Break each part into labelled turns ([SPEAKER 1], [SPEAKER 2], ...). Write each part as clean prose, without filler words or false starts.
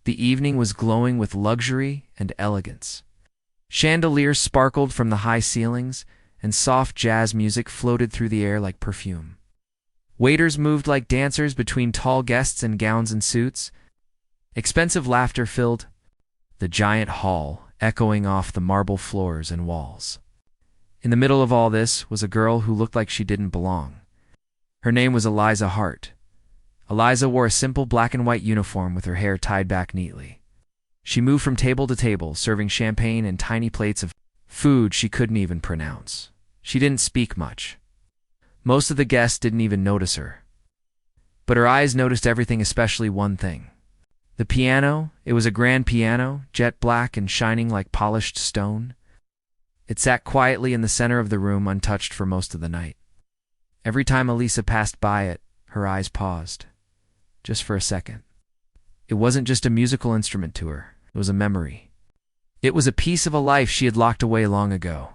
[SPEAKER 1] The evening was glowing with luxury and elegance. Chandeliers sparkled from the high ceilings, and soft jazz music floated through the air like perfume. Waiters moved like dancers between tall guests in gowns and suits. Expensive laughter filled the giant hall, echoing off the marble floors and walls. In the middle of all this was a girl who looked like she didn't belong. Her name was Eliza Hart. Eliza wore a simple black and white uniform with her hair tied back neatly. She moved from table to table, serving champagne and tiny plates of food she couldn't even pronounce. She didn't speak much. Most of the guests didn't even notice her. But her eyes noticed everything, especially one thing. The piano. It was a grand piano, jet black and shining like polished stone. It sat quietly in the center of the room, untouched for most of the night. Every time Elisa passed by it, her eyes paused. Just for a second. It wasn't just a musical instrument to her. It was a memory. It was a piece of a life she had locked away long ago.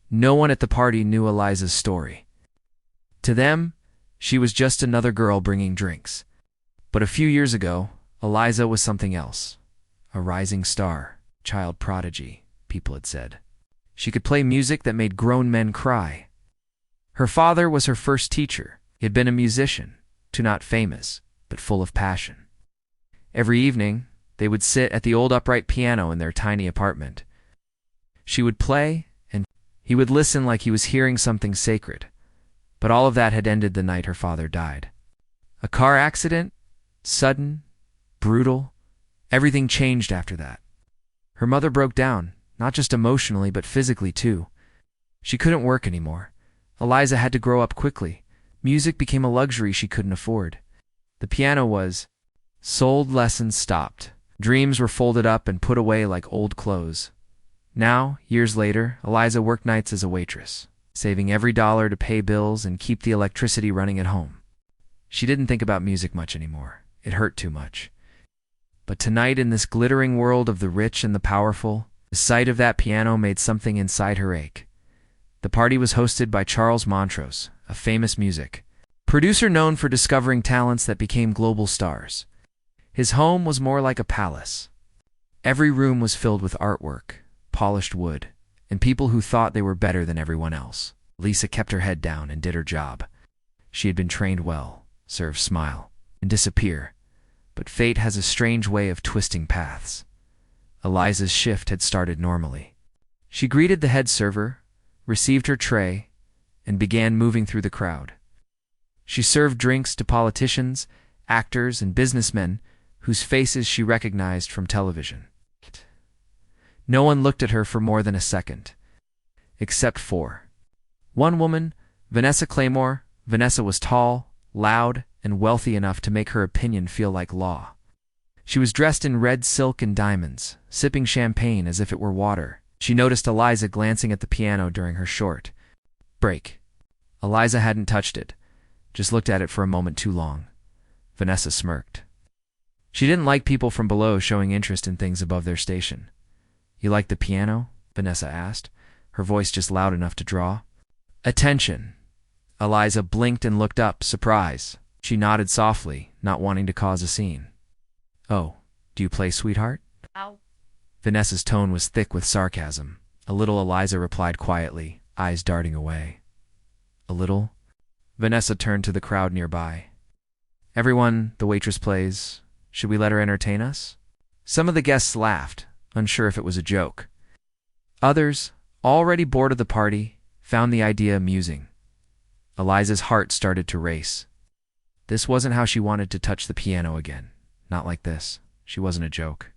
[SPEAKER 1] No one at the party knew Eliza's story. To them, she was just another girl bringing drinks. But a few years ago, Eliza was something else. A rising star, child prodigy, people had said. She could play music that made grown men cry. Her father was her first teacher. He had been a musician, too not famous, but full of passion. Every evening, they would sit at the old upright piano in their tiny apartment. She would play, and he would listen like he was hearing something sacred. But all of that had ended the night her father died. A car accident, sudden, brutal. Everything changed after that. Her mother broke down, not just emotionally but physically too. She couldn't work anymore. Eliza had to grow up quickly. Music became a luxury she couldn't afford. The piano was sold, lessons stopped. Dreams were folded up and put away like old clothes. Now, years later, Eliza worked nights as a waitress, saving every dollar to pay bills and keep the electricity running at home. She didn't think about music much anymore. It hurt too much. But tonight, in this glittering world of the rich and the powerful, the sight of that piano made something inside her ache. The party was hosted by Charles Montrose, a famous music producer known for discovering talents that became global stars. His home was more like a palace. Every room was filled with artwork, polished wood, and people who thought they were better than everyone else. Lisa kept her head down and did her job. She had been trained well, serve, smile, and disappear. But fate has a strange way of twisting paths. Eliza's shift had started normally. She greeted the head server, received her tray, and began moving through the crowd. She served drinks to politicians, actors, and businessmen whose faces she recognized from television. No one looked at her for more than a second, except for one woman, Vanessa Claymore. Vanessa was tall, loud, and wealthy enough to make her opinion feel like law. She was dressed in red silk and diamonds, sipping champagne as if it were water. She noticed Eliza glancing at the piano during her short break. Eliza hadn't touched it, just looked at it for a moment too long. Vanessa smirked. She didn't like people from below showing interest in things above their station. "You like the piano?" Vanessa asked, her voice just loud enough to draw attention. Eliza blinked and looked up, surprise. She nodded softly, not wanting to cause a scene. "Oh, do you play, sweetheart?"
[SPEAKER 2] Ow.
[SPEAKER 1] Vanessa's tone was thick with sarcasm. A little, Eliza replied quietly, eyes darting away. "A little?" Vanessa turned to the crowd nearby. "Everyone, the waitress plays. Should we let her entertain us?" Some of the guests laughed, unsure if it was a joke. Others, already bored of the party, found the idea amusing. Eliza's heart started to race. This wasn't how she wanted to touch the piano again. Not like this. She wasn't a joke.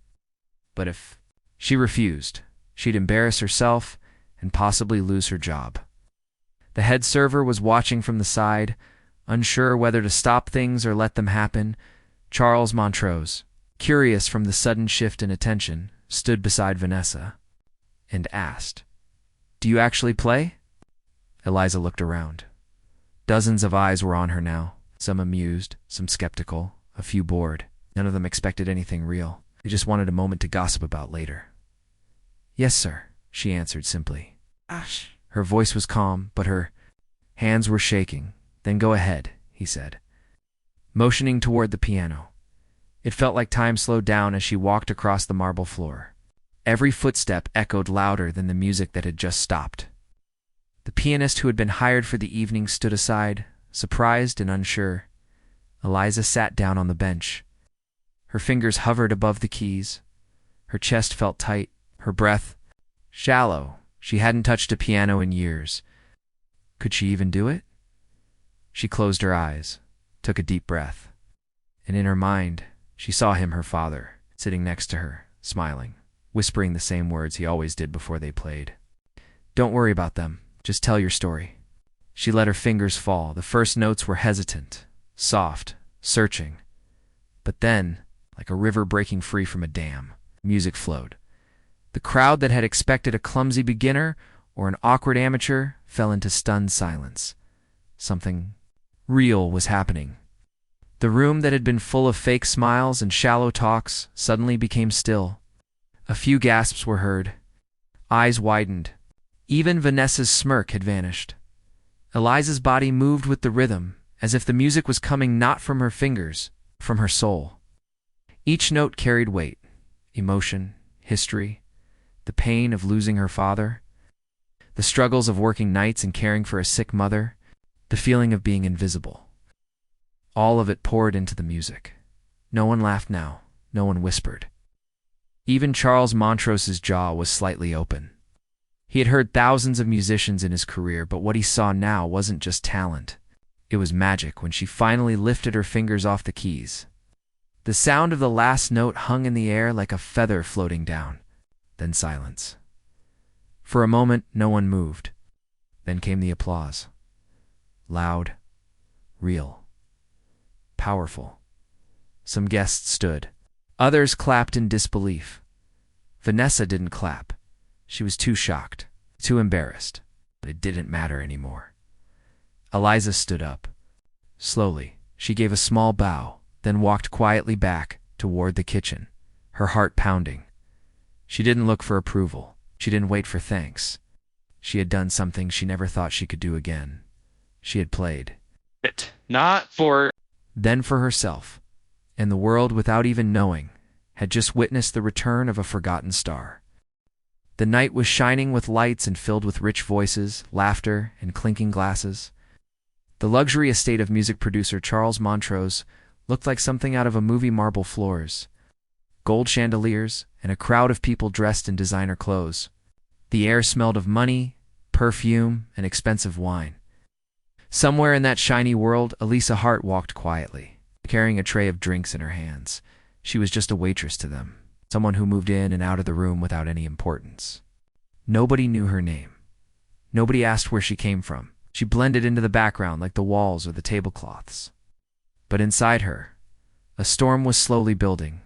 [SPEAKER 1] But if she refused, she'd embarrass herself and possibly lose her job. The head server was watching from the side, unsure whether to stop things or let them happen. Charles Montrose, curious from the sudden shift in attention, stood beside Vanessa and asked, "Do you actually play?" Eliza looked around. Dozens of eyes were on her now, some amused, some skeptical, a few bored. None of them expected anything real. They just wanted a moment to gossip about later. "Yes, sir," she answered simply.
[SPEAKER 2] Ash.
[SPEAKER 1] Her voice was calm, but her hands were shaking. "Then go ahead," he said, motioning toward the piano. It felt like time slowed down as she walked across the marble floor. Every footstep echoed louder than the music that had just stopped. The pianist who had been hired for the evening stood aside, surprised and unsure. Eliza sat down on the bench. Her fingers hovered above the keys. Her chest felt tight, her breath shallow. She hadn't touched a piano in years. Could she even do it? She closed her eyes, took a deep breath, and in her mind, she saw him, her father, sitting next to her, smiling, whispering the same words he always did before they played. "Don't worry about them. Just tell your story." She let her fingers fall. The first notes were hesitant, soft, searching. But then, like a river breaking free from a dam, music flowed. The crowd that had expected a clumsy beginner or an awkward amateur fell into stunned silence. Something real was happening. The room that had been full of fake smiles and shallow talks suddenly became still. A few gasps were heard. Eyes widened. Even Vanessa's smirk had vanished. Eliza's body moved with the rhythm, as if the music was coming not from her fingers, from her soul. Each note carried weight, emotion, history, the pain of losing her father, the struggles of working nights and caring for a sick mother, the feeling of being invisible. All of it poured into the music. No one laughed now. No one whispered. Even Charles Montrose's jaw was slightly open. He had heard thousands of musicians in his career, but what he saw now wasn't just talent. It was magic when she finally lifted her fingers off the keys. The sound of the last note hung in the air like a feather floating down. Then silence. For a moment, no one moved. Then came the applause. Loud, real, powerful. Some guests stood. Others clapped in disbelief. Vanessa didn't clap. She was too shocked, too embarrassed. But it didn't matter anymore. Eliza stood up. Slowly, she gave a small bow, then walked quietly back toward the kitchen, her heart pounding. She didn't look for approval. She didn't wait for thanks. She had done something she never thought she could do again. She had played.
[SPEAKER 2] It. Not for...
[SPEAKER 1] Then for herself. And the world, without even knowing, had just witnessed the return of a forgotten star. The night was shining with lights and filled with rich voices, laughter, and clinking glasses. The luxury estate of music producer Charles Montrose looked like something out of a movie. Marble floors, gold chandeliers, and a crowd of people dressed in designer clothes. The air smelled of money, perfume, and expensive wine. Somewhere in that shiny world, Elisa Hart walked quietly, carrying a tray of drinks in her hands. She was just a waitress to them, someone who moved in and out of the room without any importance. Nobody knew her name. Nobody asked where she came from. She blended into the background like the walls or the tablecloths. But inside her, a storm was slowly building.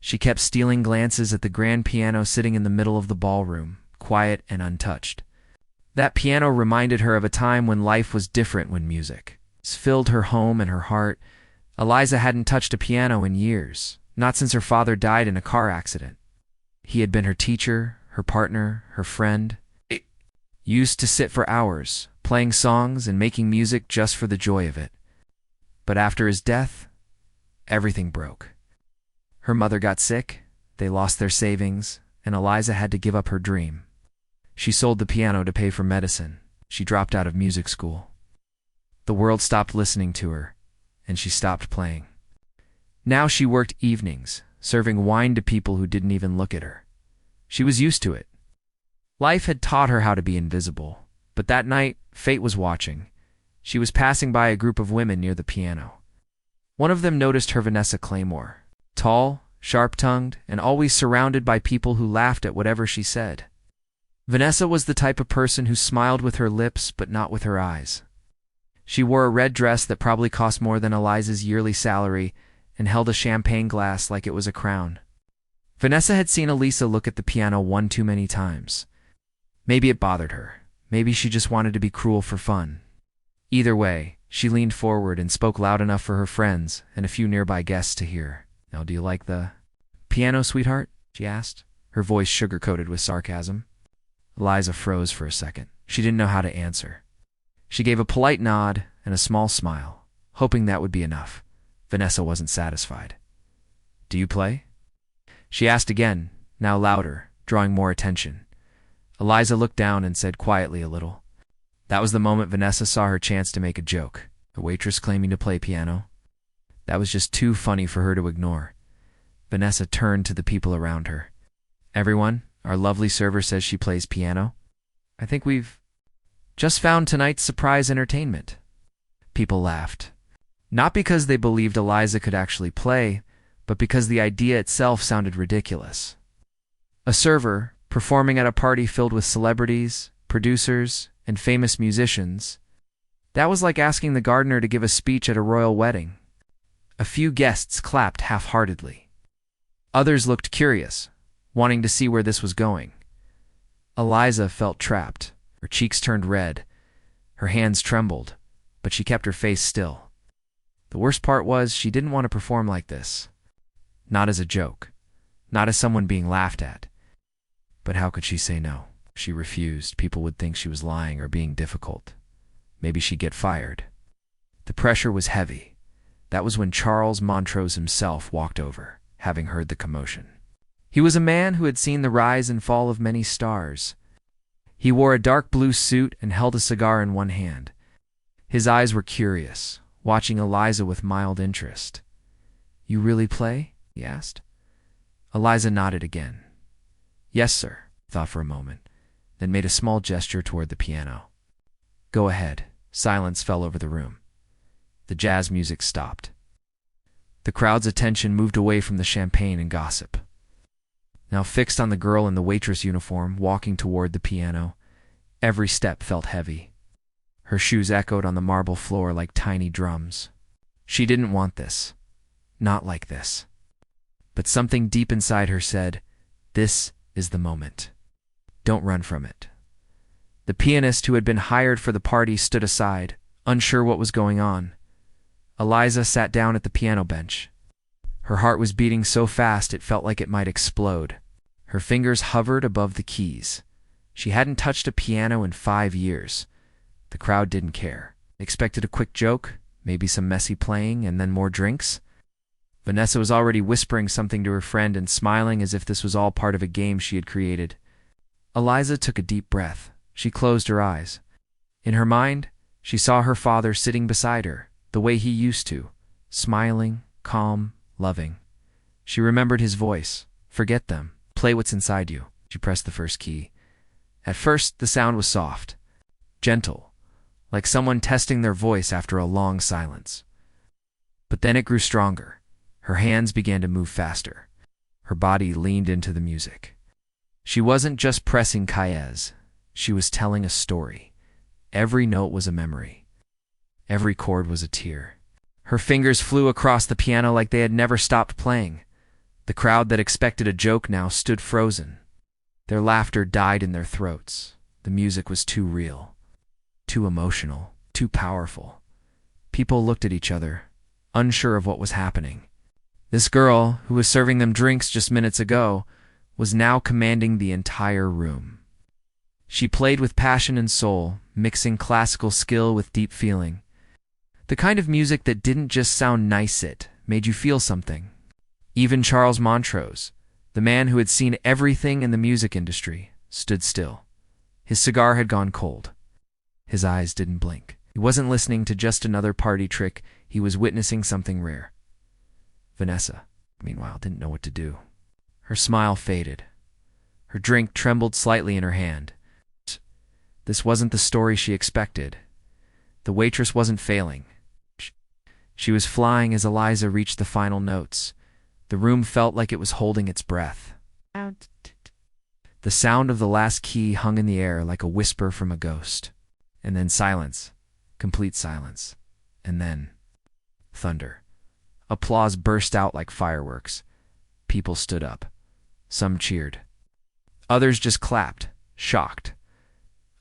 [SPEAKER 1] She kept stealing glances at the grand piano sitting in the middle of the ballroom, quiet and untouched. That piano reminded her of a time when life was different, when music filled her home and her heart. Eliza hadn't touched a piano in years, not since her father died in a car accident. He had been her teacher, her partner, her friend. It used to sit for hours, playing songs and making music just for the joy of it. But after his death, everything broke. Her mother got sick, they lost their savings, and Eliza had to give up her dream. She sold the piano to pay for medicine. She dropped out of music school. The world stopped listening to her, and she stopped playing. Now she worked evenings, serving wine to people who didn't even look at her. She was used to it. Life had taught her how to be invisible, but that night, fate was watching. She was passing by a group of women near the piano. One of them noticed her, Vanessa Claymore, tall, sharp-tongued, and always surrounded by people who laughed at whatever she said. Vanessa was the type of person who smiled with her lips but not with her eyes. She wore a red dress that probably cost more than Eliza's yearly salary and held a champagne glass like it was a crown. Vanessa had seen Elisa look at the piano one too many times. Maybe it bothered her. Maybe she just wanted to be cruel for fun. Either way, she leaned forward and spoke loud enough for her friends and a few nearby guests to hear. "Now, do you like the piano, sweetheart?" she asked, her voice sugar-coated with sarcasm. Eliza froze for a second. She didn't know how to answer. She gave a polite nod and a small smile, hoping that would be enough. Vanessa wasn't satisfied. "Do you play?" She asked again, now louder, drawing more attention. Eliza looked down and said quietly a little. That was the moment Vanessa saw her chance to make a joke. The waitress claiming to play piano. That was just too funny for her to ignore. Vanessa turned to the people around her. "Everyone, our lovely server says she plays piano. I think we've just found tonight's surprise entertainment." People laughed. Not because they believed Eliza could actually play, but because the idea itself sounded ridiculous. A server, performing at a party filled with celebrities, producers, and famous musicians. That was like asking the gardener to give a speech at a royal wedding. A few guests clapped half-heartedly. Others looked curious, wanting to see where this was going. Eliza felt trapped. Her cheeks turned red. Her hands trembled, but she kept her face still. The worst part was she didn't want to perform like this. Not as a joke. Not as someone being laughed at. But how could she say no? If she refused, people would think she was lying or being difficult. Maybe she'd get fired. The pressure was heavy. That was when Charles Montrose himself walked over, having heard the commotion. He was a man who had seen the rise and fall of many stars. He wore a dark blue suit and held a cigar in one hand. His eyes were curious, watching Eliza with mild interest. "You really play?" he asked. Eliza nodded again. "Yes, sir," thought for a moment, then made a small gesture toward the piano. "Go ahead." Silence fell over the room. The jazz music stopped. The crowd's attention moved away from the champagne and gossip. Now fixed on the girl in the waitress uniform walking toward the piano, every step felt heavy. Her shoes echoed on the marble floor like tiny drums. She didn't want this. Not like this. But something deep inside her said, "This is the moment. Don't run from it." The pianist who had been hired for the party stood aside, unsure what was going on. Eliza sat down at the piano bench. Her heart was beating so fast it felt like it might explode. Her fingers hovered above the keys. She hadn't touched a piano in 5 years. The crowd didn't care. They expected a quick joke, maybe some messy playing, and then more drinks. Vanessa was already whispering something to her friend and smiling as if this was all part of a game she had created. Eliza took a deep breath. She closed her eyes. In her mind, she saw her father sitting beside her, the way he used to, smiling, calm, loving. She remembered his voice. "Forget them. Play what's inside you." She pressed the first key. At first, the sound was soft, gentle, like someone testing their voice after a long silence. But then it grew stronger. Her hands began to move faster. Her body leaned into the music. She wasn't just pressing cahiers. She was telling a story. Every note was a memory. Every chord was a tear. Her fingers flew across the piano like they had never stopped playing. The crowd that expected a joke now stood frozen. Their laughter died in their throats. The music was too real, too emotional, too powerful. People looked at each other, unsure of what was happening. This girl, who was serving them drinks just minutes ago, was now commanding the entire room. She played with passion and soul, mixing classical skill with deep feeling. The kind of music that didn't just sound nice, it made you feel something. Even Charles Montrose, the man who had seen everything in the music industry, stood still. His cigar had gone cold. His eyes didn't blink. He wasn't listening to just another party trick. He was witnessing something rare. Vanessa, meanwhile, didn't know what to do. Her smile faded. Her drink trembled slightly in her hand. This wasn't the story she expected. The waitress wasn't failing. She was flying as Eliza reached the final notes. The room felt like it was holding its breath. The sound of the last key hung in the air like a whisper from a ghost. And then silence. Complete silence. And then thunder. Applause burst out like fireworks. People stood up. Some cheered. Others just clapped, shocked.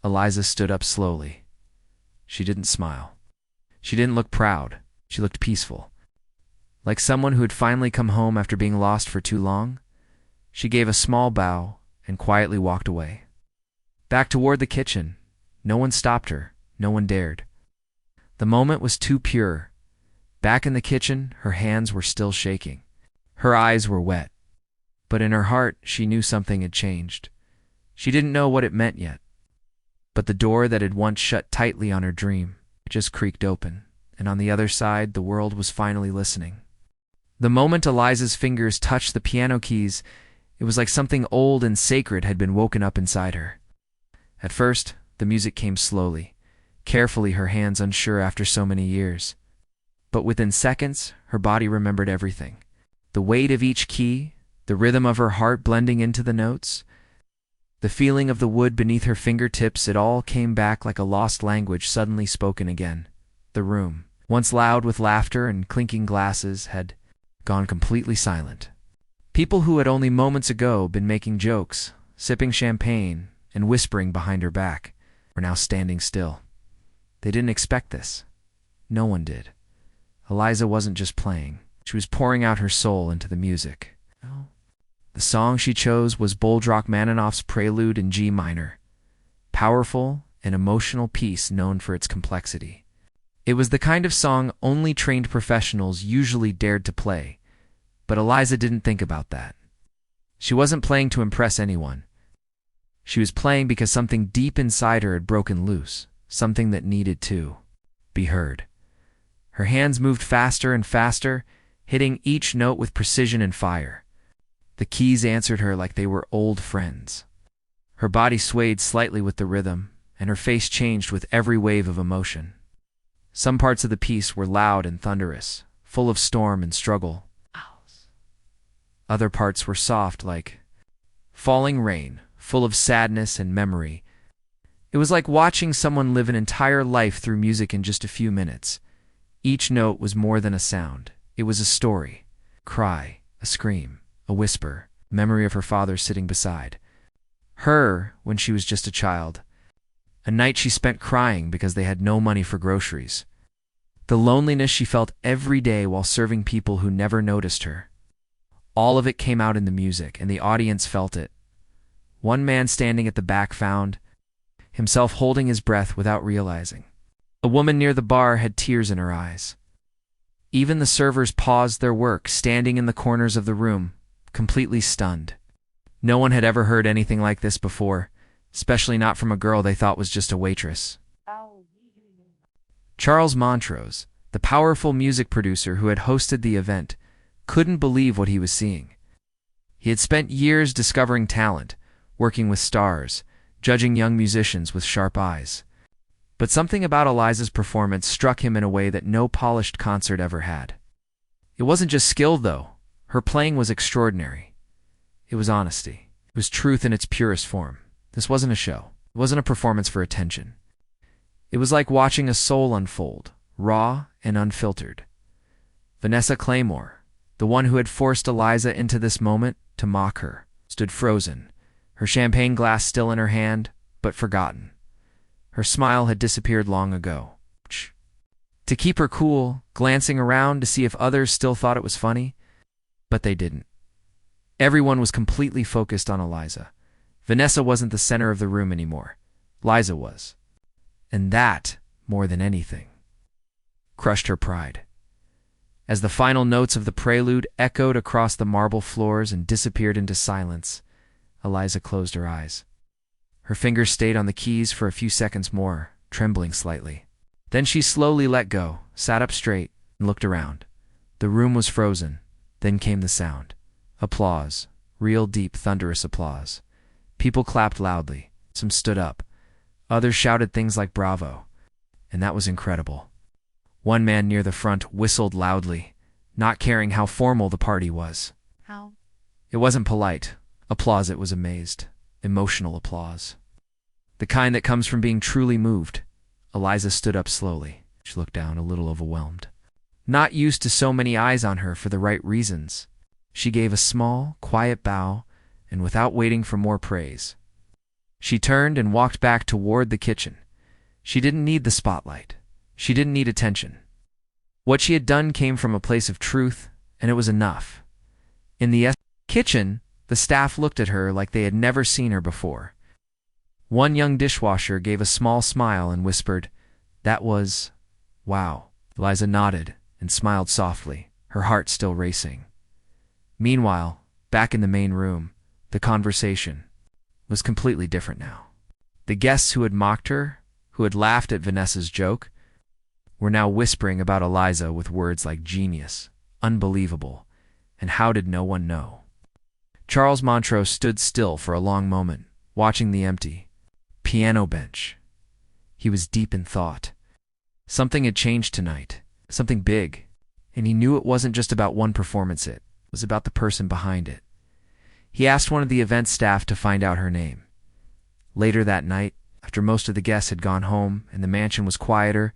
[SPEAKER 1] Eliza stood up slowly. She didn't smile. She didn't look proud. She looked peaceful. Like someone who had finally come home after being lost for too long. She gave a small bow and quietly walked away. Back toward the kitchen. No one stopped her. No one dared. The moment was too pure. Back in the kitchen, her hands were still shaking. Her eyes were wet, but in her heart she knew something had changed. She didn't know what it meant yet, but the door that had once shut tightly on her dream just creaked open, and on the other side the world was finally listening. The moment Eliza's fingers touched the piano keys, it was like something old and sacred had been woken up inside her. At first, the music came slowly, carefully, her hands unsure after so many years. But within seconds, her body remembered everything. The weight of each key, the rhythm of her heart blending into the notes, the feeling of the wood beneath her fingertips, it all came back like a lost language suddenly spoken again. The room, once loud with laughter and clinking glasses, had gone completely silent. People who had only moments ago been making jokes, sipping champagne, and whispering behind her back were now standing still. They didn't expect this. No one did. Eliza wasn't just playing. She was pouring out her soul into the music. The song she chose was Boldrock Maninoff's Prelude in G minor, powerful and emotional piece known for its complexity. It was the kind of song only trained professionals usually dared to play, but Eliza didn't think about that. She wasn't playing to impress anyone. She was playing because something deep inside her had broken loose, something that needed to be heard. Her hands moved faster and faster, hitting each note with precision and fire. The keys answered her like they were old friends. Her body swayed slightly with the rhythm, and her face changed with every wave of emotion. Some parts of the piece were loud and thunderous, full of storm and struggle. Other parts were soft, like falling rain, full of sadness and memory. It was like watching someone live an entire life through music in just a few minutes. Each note was more than a sound. It was a story, a cry, a scream, a whisper, memory of her father sitting beside her when she was just a child. A night she spent crying because they had no money for groceries. The loneliness she felt every day while serving people who never noticed her. All of it came out in the music, and the audience felt it. One man standing at the back found himself holding his breath without realizing. A woman near the bar had tears in her eyes. Even the servers paused their work, standing in the corners of the room, completely stunned. No one had ever heard anything like this before, especially not from a girl they thought was just a waitress. Charles Montrose, the powerful music producer who had hosted the event, couldn't believe what he was seeing. He had spent years discovering talent, working with stars, judging young musicians with sharp eyes. But something about Eliza's performance struck him in a way that no polished concert ever had. It wasn't just skill, though. Her playing was extraordinary. It was honesty. It was truth in its purest form. This wasn't a show. It wasn't a performance for attention. It was like watching a soul unfold, raw and unfiltered. Vanessa Claymore, the one who had forced Eliza into this moment to mock her, stood frozen, her champagne glass still in her hand, but forgotten. Her smile had disappeared long ago. To keep her cool, glancing around to see if others still thought it was funny, but they didn't. Everyone was completely focused on Eliza. Vanessa wasn't the center of the room anymore. Liza was. And that, more than anything, crushed her pride. As the final notes of the prelude echoed across the marble floors and disappeared into silence, Eliza closed her eyes. Her fingers stayed on the keys for a few seconds more, trembling slightly. Then she slowly let go, sat up straight, and looked around. The room was frozen. Then came the sound. Applause. Real deep, thunderous applause. People clapped loudly. Some stood up. Others shouted things like bravo. And that was incredible. One man near the front whistled loudly, not caring how formal the party was.
[SPEAKER 3] How?
[SPEAKER 1] It wasn't polite. Applause, it was amazed. Emotional applause. The kind that comes from being truly moved. Eliza stood up slowly. She looked down, a little overwhelmed. Not used to so many eyes on her for the right reasons, she gave a small, quiet bow, and without waiting for more praise, she turned and walked back toward the kitchen. She didn't need the spotlight. She didn't need attention. What she had done came from a place of truth, and it was enough. In the kitchen, the staff looked at her like they had never seen her before. One young dishwasher gave a small smile and whispered, "That was... wow." Eliza nodded and smiled softly, her heart still racing. Meanwhile, back in the main room, the conversation was completely different now. The guests who had mocked her, who had laughed at Vanessa's joke, were now whispering about Eliza with words like genius, unbelievable, and how did no one know? Charles Montrose stood still for a long moment, watching the empty piano bench. He was deep in thought. Something had changed tonight, something big, and he knew it wasn't just about one performance, it was about the person behind it. He asked one of the event staff to find out her name. Later that night, after most of the guests had gone home and the mansion was quieter,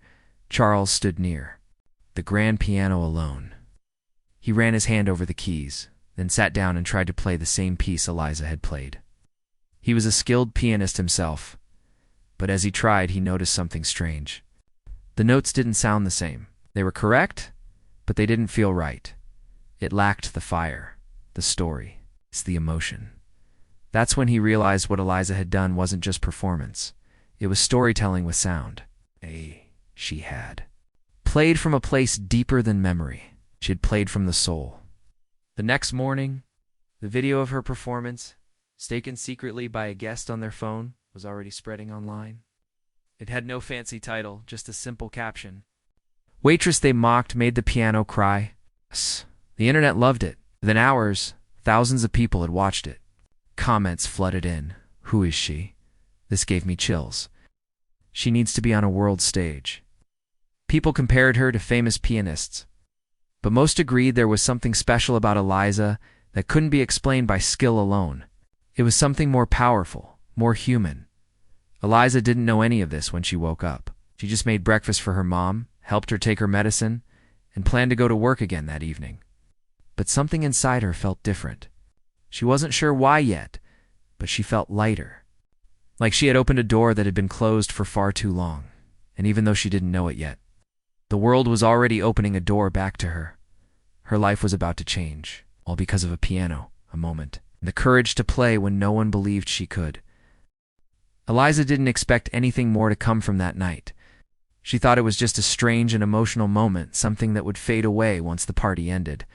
[SPEAKER 1] Charles stood near the grand piano alone. He ran his hand over the keys, then sat down and tried to play the same piece Eliza had played. He was a skilled pianist himself, but as he tried, he noticed something strange. The notes didn't sound the same. They were correct, but they didn't feel right. It lacked the fire, the story, the emotion. That's when he realized what Eliza had done wasn't just performance. It was storytelling with sound. She had played from a place deeper than memory. She had played from the soul. The next morning, the video of her performance, taken secretly by a guest on their phone, was already spreading online. It had no fancy title, just a simple caption. Waitress they mocked made the piano cry. The internet loved it. Within hours, thousands of people had watched it. Comments flooded in. Who is she? This gave me chills. She needs to be on a world stage. People compared her to famous pianists, but most agreed there was something special about Eliza that couldn't be explained by skill alone. It was something more powerful, more human. Eliza didn't know any of this when she woke up. She just made breakfast for her mom, helped her take her medicine, and planned to go to work again that evening. But something inside her felt different. She wasn't sure why yet, but she felt lighter. Like she had opened a door that had been closed for far too long. And even though she didn't know it yet, the world was already opening a door back to her. Her life was about to change, all because of a piano, a moment, and the courage to play when no one believed she could. Eliza didn't expect anything more to come from that night. She thought it was just a strange and emotional moment, something that would fade away once the party ended.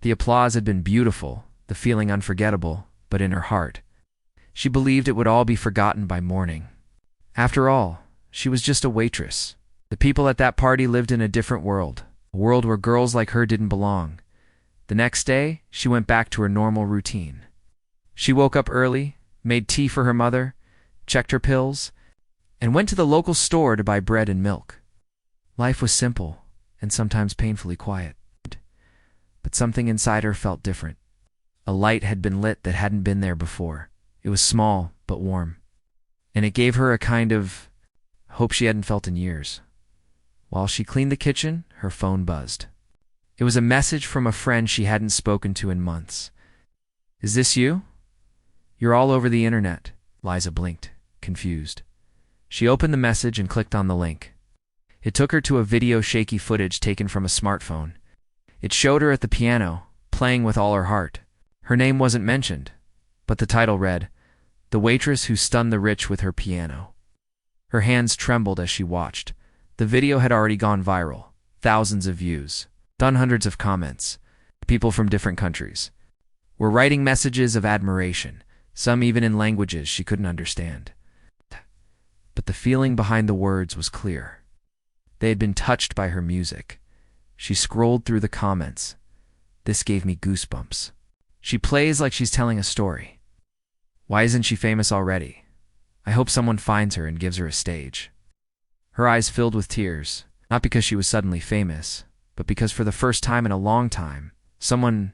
[SPEAKER 1] The applause had been beautiful, the feeling unforgettable, but in her heart, she believed it would all be forgotten by morning. After all, she was just a waitress. The people at that party lived in a different world, a world where girls like her didn't belong. The next day, she went back to her normal routine. She woke up early, made tea for her mother, checked her pills, and went to the local store to buy bread and milk. Life was simple and sometimes painfully quiet. But something inside her felt different. A light had been lit that hadn't been there before. It was small but warm, and it gave her a kind of hope she hadn't felt in years. While she cleaned the kitchen, her phone buzzed. It was a message from a friend she hadn't spoken to in months. Is this you? You're all over the internet. Liza blinked, confused. She opened the message and clicked on the link. It took her to a video shaky footage taken from a smartphone. It showed her at the piano, playing with all her heart. Her name wasn't mentioned, but the title read, The Waitress Who Stunned the Rich with Her Piano. Her hands trembled as she watched. The video had already gone viral. Thousands of views. Done hundreds of comments. People from different countries were writing messages of admiration, some even in languages she couldn't understand. But the feeling behind the words was clear. They had been touched by her music. She scrolled through the comments. This gave me goosebumps. She plays like she's telling a story. Why isn't she famous already? I hope someone finds her and gives her a stage. Her eyes filled with tears, not because she was suddenly famous, but because for the first time in a long time, someone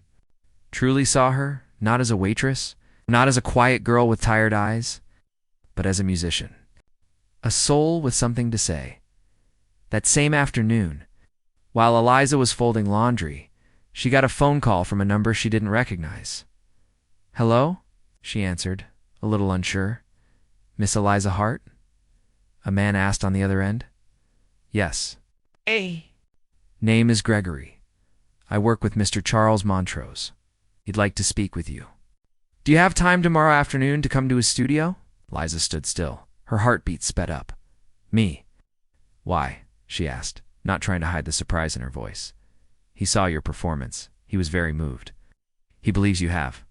[SPEAKER 1] truly saw her, not as a waitress, not as a quiet girl with tired eyes, but as a musician. A soul with something to say. That same afternoon, while Eliza was folding laundry, she got a phone call from a number she didn't recognize. Hello? She answered, a little unsure. Miss Eliza Hart? A man asked on the other end. Yes.
[SPEAKER 2] Hey.
[SPEAKER 1] Name is Gregory. I work with Mr. Charles Montrose. He'd like to speak with you. Do you have time tomorrow afternoon to come to his studio? Liza stood still. Her heartbeat sped up. Me? Why? She asked, not trying to hide the surprise in her voice. He saw your performance. He was very moved. He believes you have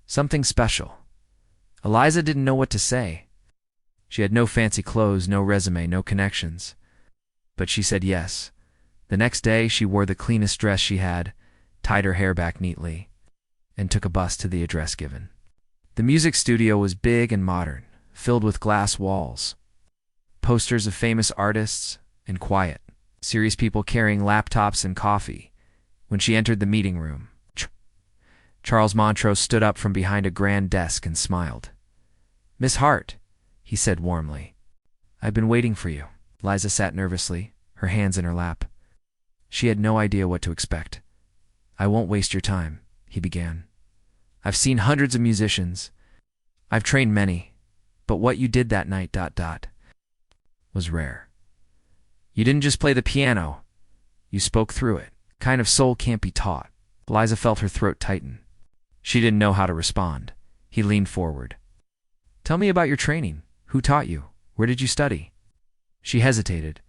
[SPEAKER 1] something special. Eliza didn't know what to say. She had no fancy clothes, no resume, no connections. But she said yes. The next day, she wore the cleanest dress she had, tied her hair back neatly, and took a bus to the address given. The music studio was big and modern, filled with glass walls, posters of famous artists, and quiet, serious people carrying laptops and coffee. When she entered the meeting room, Charles Montrose stood up from behind a grand desk and smiled. "Miss Hart," he said warmly. "I've been waiting for you." Liza sat nervously, her hands in her lap. She had no idea what to expect. "I won't waste your time," he began. "I've seen hundreds of musicians. I've trained many. But what you did that night was rare. You didn't just play the piano. You spoke through it. Kind of soul can't be taught." Liza felt her throat tighten. She didn't know how to respond. He leaned forward. "Tell me about your training. Who taught you? Where did you study?" She hesitated.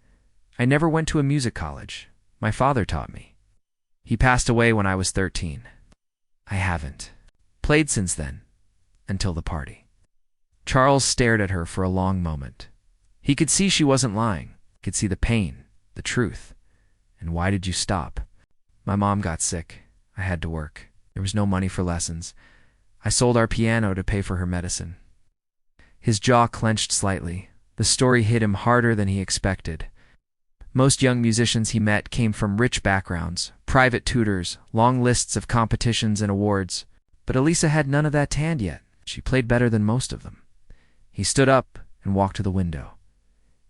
[SPEAKER 1] "I never went to a music college. My father taught me. He passed away when I was 13. I haven't played since then, until the party." Charles stared at her for a long moment. He could see she wasn't lying. He could see the pain, the truth. "And why did you stop?" "My mom got sick. I had to work. There was no money for lessons. I sold our piano to pay for her medicine." His jaw clenched slightly. The story hit him harder than he expected. Most young musicians he met came from rich backgrounds, private tutors, long lists of competitions and awards. But Elisa had none of that tanned yet. She played better than most of them. He stood up and walked to the window.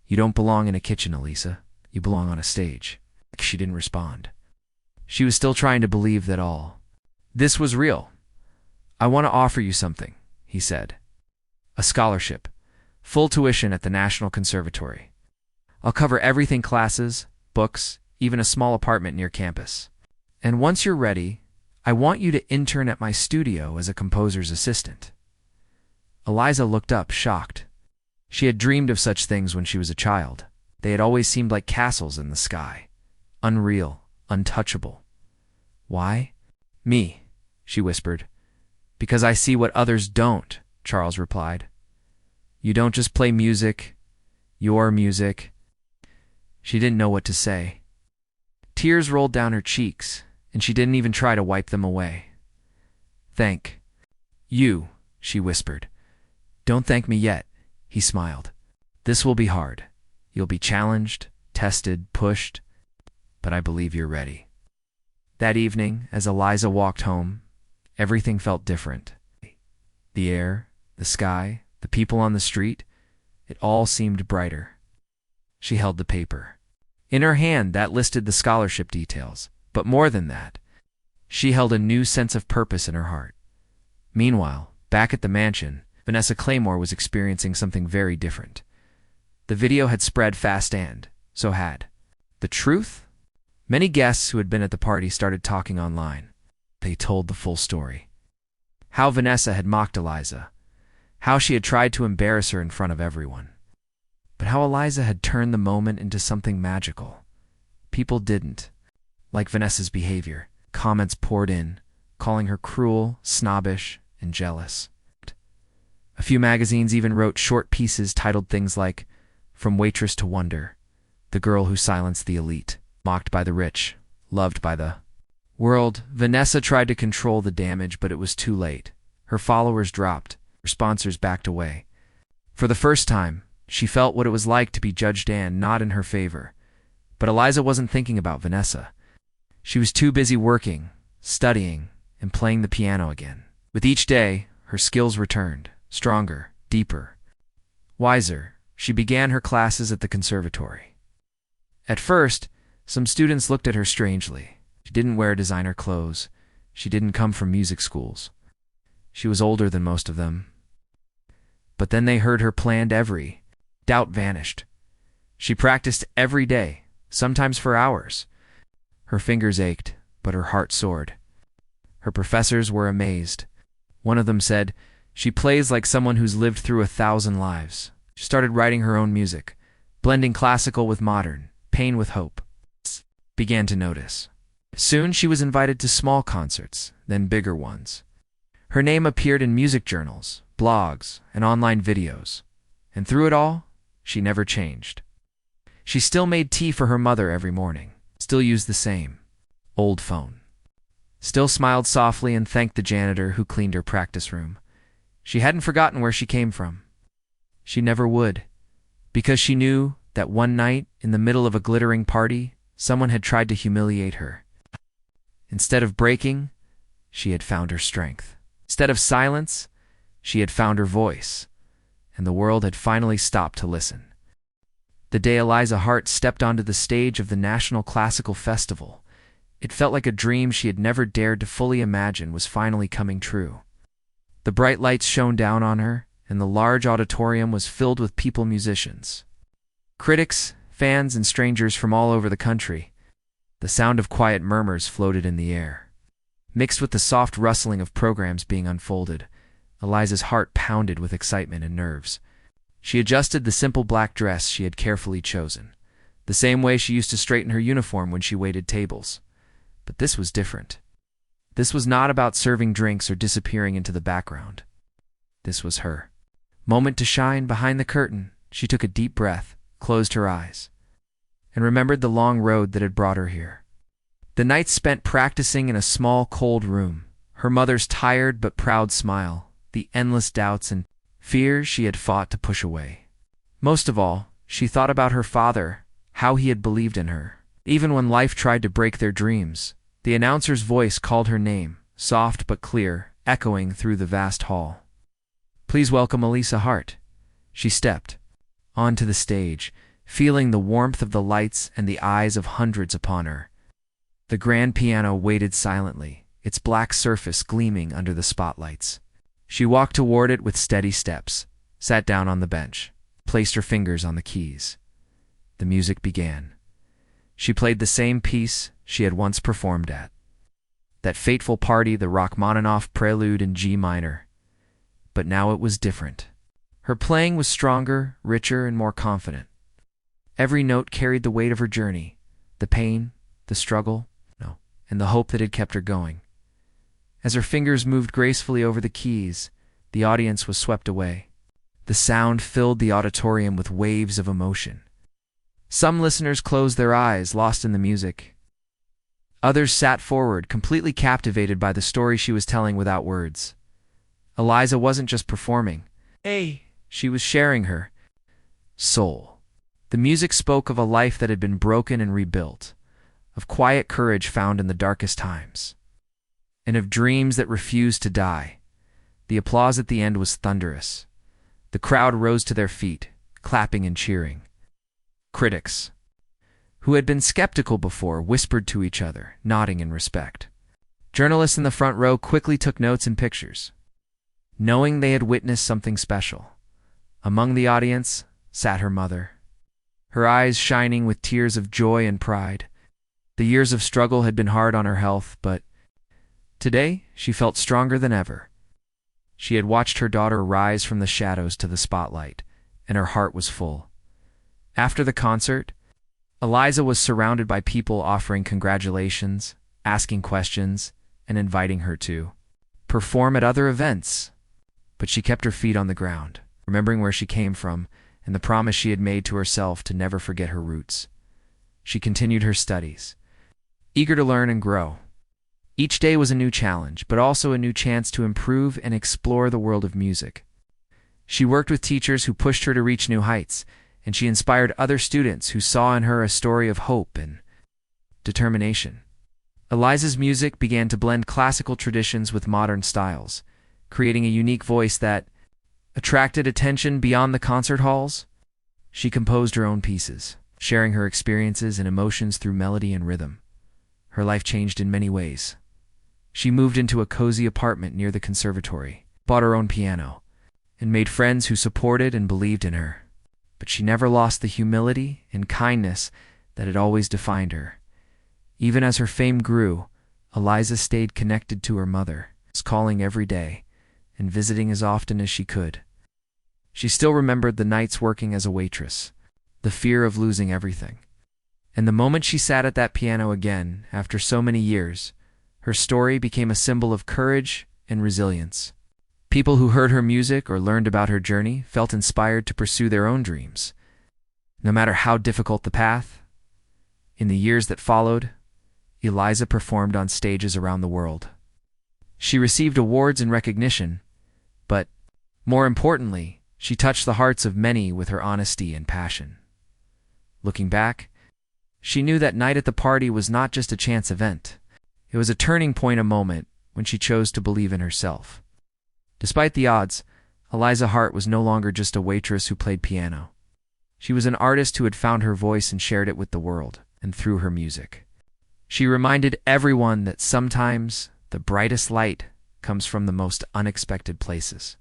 [SPEAKER 1] "You don't belong in a kitchen, Elisa. You belong on a stage." She didn't respond. She was still trying to believe that all this was real. "I want to offer you something," he said. "A scholarship. Full tuition at the National Conservatory. I'll cover everything: classes, books, even a small apartment near campus. And once you're ready, I want you to intern at my studio as a composer's assistant." Eliza looked up, shocked. She had dreamed of such things when she was a child. They had always seemed like castles in the sky. Unreal, untouchable. "Why?" "Me," she whispered. "Because I see what others don't," Charles replied. "You don't just play music. Your music." She didn't know what to say. Tears rolled down her cheeks, and she didn't even try to wipe them away. "Thank you," she whispered. "Don't thank me yet," he smiled. "This will be hard. You'll be challenged, tested, pushed, but I believe you're ready." That evening, as Eliza walked home, everything felt different. The air, the sky, the people on the street, it all seemed brighter. She held the paper. In her hand, that listed the scholarship details. But more than that, she held a new sense of purpose in her heart. Meanwhile, back at the mansion, Vanessa Claymore was experiencing something very different. The video had spread fast and, so had, the truth. Many guests who had been at the party started talking online. They told the full story. How Vanessa had mocked Eliza. How she had tried to embarrass her in front of everyone. But how Eliza had turned the moment into something magical. People didn't like Vanessa's behavior. Comments poured in, calling her cruel, snobbish, and jealous. A few magazines even wrote short pieces titled things like, "From Waitress to Wonder, the girl who silenced the elite, mocked by the rich, loved by the world." Vanessa tried to control the damage, but it was too late. Her followers dropped, her sponsors backed away. For the first time, she felt what it was like to be judged and not in her favor. But Eliza wasn't thinking about Vanessa. She was too busy working, studying, and playing the piano again. With each day, her skills returned, stronger, deeper, wiser. She began her classes at the conservatory. At first, some students looked at her strangely. She didn't wear designer clothes. She didn't come from music schools. She was older than most of them. But then they heard her planned every doubt vanished. She practiced every day, sometimes for hours. Her fingers ached, but her heart soared. Her professors were amazed. One of them said, "She plays like someone who's lived through 1,000 lives." She started writing her own music, blending classical with modern, pain with hope. Began to notice. Soon she was invited to small concerts, then bigger ones. Her name appeared in music journals, blogs, and online videos. And through it all, she never changed. She still made tea for her mother every morning, still used the same old phone, still smiled softly and thanked the janitor who cleaned her practice room. She hadn't forgotten where she came from. She never would, because she knew that one night, in the middle of a glittering party, someone had tried to humiliate her. Instead of breaking, she had found her strength. Instead of silence, she had found her voice, and the world had finally stopped to listen. The day Eliza Hart stepped onto the stage of the National Classical Festival, it felt like a dream she had never dared to fully imagine was finally coming true. The bright lights shone down on her, and the large auditorium was filled with musicians. Critics, fans, and strangers from all over the country. The sound of quiet murmurs floated in the air. Mixed with the soft rustling of programs being unfolded, Eliza's heart pounded with excitement and nerves. She adjusted the simple black dress she had carefully chosen, the same way she used to straighten her uniform when she waited tables. But this was different. This was not about serving drinks or disappearing into the background. This was her moment to shine. Behind the curtain, she took a deep breath, closed her eyes, and remembered the long road that had brought her here. The nights spent practicing in a small, cold room, her mother's tired but proud smile, the endless doubts and fears she had fought to push away. Most of all, she thought about her father, how he had believed in her. Even when life tried to break their dreams, the announcer's voice called her name, soft but clear, echoing through the vast hall. "Please welcome Eliza Hart." She stepped onto the stage, feeling the warmth of the lights and the eyes of hundreds upon her. The grand piano waited silently, its black surface gleaming under the spotlights. She walked toward it with steady steps, sat down on the bench, placed her fingers on the keys. The music began. She played the same piece she had once performed at that fateful party, the Rachmaninoff Prelude in G minor. But now it was different. Her playing was stronger, richer, and more confident. Every note carried the weight of her journey, the pain, the struggle, and the hope that had kept her going. As her fingers moved gracefully over the keys, the audience was swept away. The sound filled the auditorium with waves of emotion. Some listeners closed their eyes, lost in the music. Others sat forward, completely captivated by the story she was telling without words. Eliza wasn't just performing. She was sharing her soul. The music spoke of a life that had been broken and rebuilt, of quiet courage found in the darkest times, and of dreams that refused to die. The applause at the end was thunderous. The crowd rose to their feet, clapping and cheering. Critics, who had been skeptical before, whispered to each other, nodding in respect. Journalists in the front row quickly took notes and pictures, knowing they had witnessed something special. Among the audience sat her mother, her eyes shining with tears of joy and pride. The years of struggle had been hard on her health, but today she felt stronger than ever. She had watched her daughter rise from the shadows to the spotlight, and her heart was full. After the concert, Eliza was surrounded by people offering congratulations, asking questions, and inviting her to perform at other events. But she kept her feet on the ground, remembering where she came from and the promise she had made to herself to never forget her roots. She continued her studies, eager to learn and grow. Each day was a new challenge, but also a new chance to improve and explore the world of music. She worked with teachers who pushed her to reach new heights, and she inspired other students who saw in her a story of hope and determination. Eliza's music began to blend classical traditions with modern styles, creating a unique voice that attracted attention beyond the concert halls. She composed her own pieces, sharing her experiences and emotions through melody and rhythm. Her life changed in many ways. She moved into a cozy apartment near the conservatory, bought her own piano, and made friends who supported and believed in her. But she never lost the humility and kindness that had always defined her. Even as her fame grew, Eliza stayed connected to her mother, calling every day and visiting as often as she could. She still remembered the nights working as a waitress, the fear of losing everything. And the moment she sat at that piano again, after so many years, Her story became a symbol of courage and resilience. People who heard her music or learned about her journey felt inspired to pursue their own dreams, no matter how difficult the path. In the years that followed, Eliza performed on stages around the world. She received awards and recognition, but, more importantly, she touched the hearts of many with her honesty and passion. Looking back, she knew that night at the party was not just a chance event. It was a turning point, a moment when she chose to believe in herself. Despite the odds, Eliza Hart was no longer just a waitress who played piano. She was an artist who had found her voice and shared it with the world, and through her music. She reminded everyone that sometimes the brightest light comes from the most unexpected places.